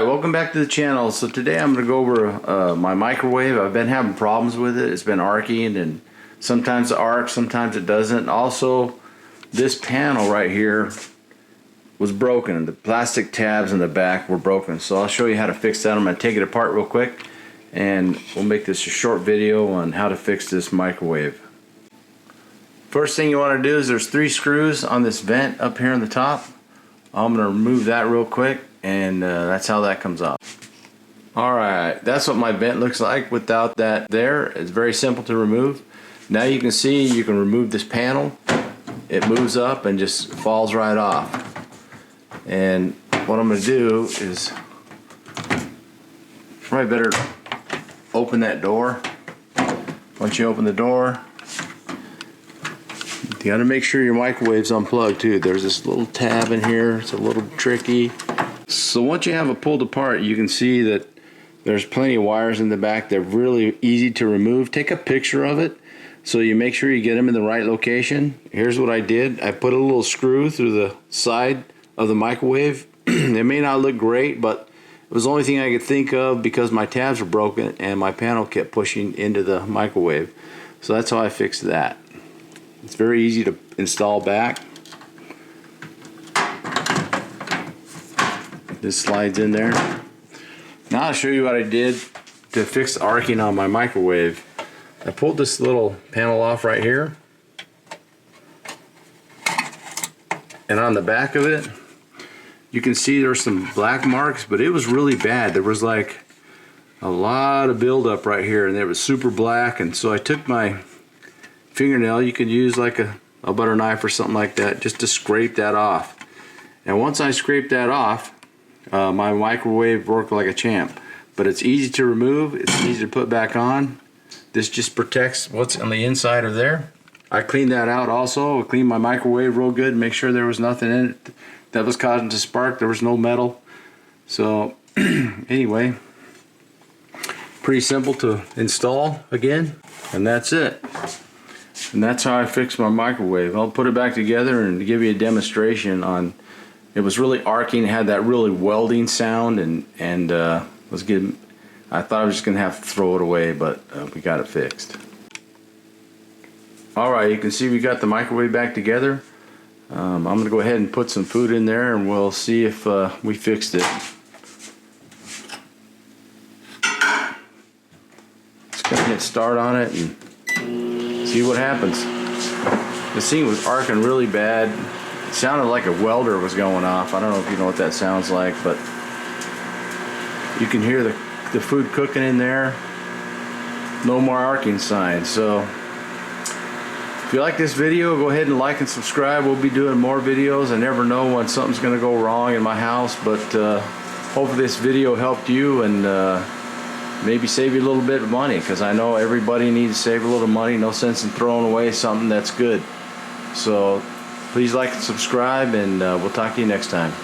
welcome back to the channel. So today I'm going to go over my microwave. I've been having problems with it. It's been arcing, and sometimes it arcs, sometimes it doesn't. Also, this panel right here was broken. The plastic tabs in the back were broken. So I'll show you how to fix that. I'm going to take it apart real quick, and we'll make this a short video on how to fix this microwave. First thing you want to do is there's 3 screws on this vent up here on the top. I'm going to remove that real quick, and that's how that comes off. Alright, that's what my vent looks like without that there. It's very simple to remove. Now you can see you can remove this panel. It moves up and just falls right off. And what I'm going to do is probably better open that door. Once you open the door, you got to make sure your microwave's unplugged too. There's this little tab in here. It's a little tricky. So once you have it pulled apart, you can see that there's plenty of wires in the back. They're really easy to remove. Take a picture of it so you make sure you get them in the right location. Here's what I did. I put a little screw through the side of the microwave. It may not look great, but it was the only thing I could think of because my tabs were broken and my panel kept pushing into the microwave. So that's how I fixed that. It's very easy to install back. This slides in there. Now I'll show you what I did to fix the arcing on my microwave. I pulled this little panel off right here, and on the back of it you can see there's some black marks, but it was really bad. There was like a lot of buildup right here, and it was super black. And so I took my fingernail, you could use like a butter knife or something like that, just to scrape that off. And once I scraped that off, my microwave worked like a champ. But it's easy to remove, it's easy to put back on. This just protects what's on the inside of there. I cleaned that out also. I cleaned my microwave real good, make sure there was nothing in it that was causing to spark. There was no metal. So anyway, pretty simple to install again, and that's it. And that's how I fixed my microwave. I'll put it back together and give you a demonstration on. It was really arcing, it had that really welding sound, and was getting. I thought I was just gonna have to throw it away, but we got it fixed. All right, you can see we got the microwave back together. I'm gonna go ahead and put some food in there, and we'll see if we fixed it. Just gonna hit start on it and see what happens. This thing was arcing really bad. It sounded like a welder was going off. I don't know if you know what that sounds like, but you can hear the food cooking in there. No more arcing signs. So if you like this video, go ahead and like and subscribe. We'll be doing more videos. I never know when something's going to go wrong in my house, but hopefully this video helped you and maybe save you a little bit of money, because I know everybody needs to save a little money. No sense in throwing away something that's good. So please like and subscribe, and we'll talk to you next time.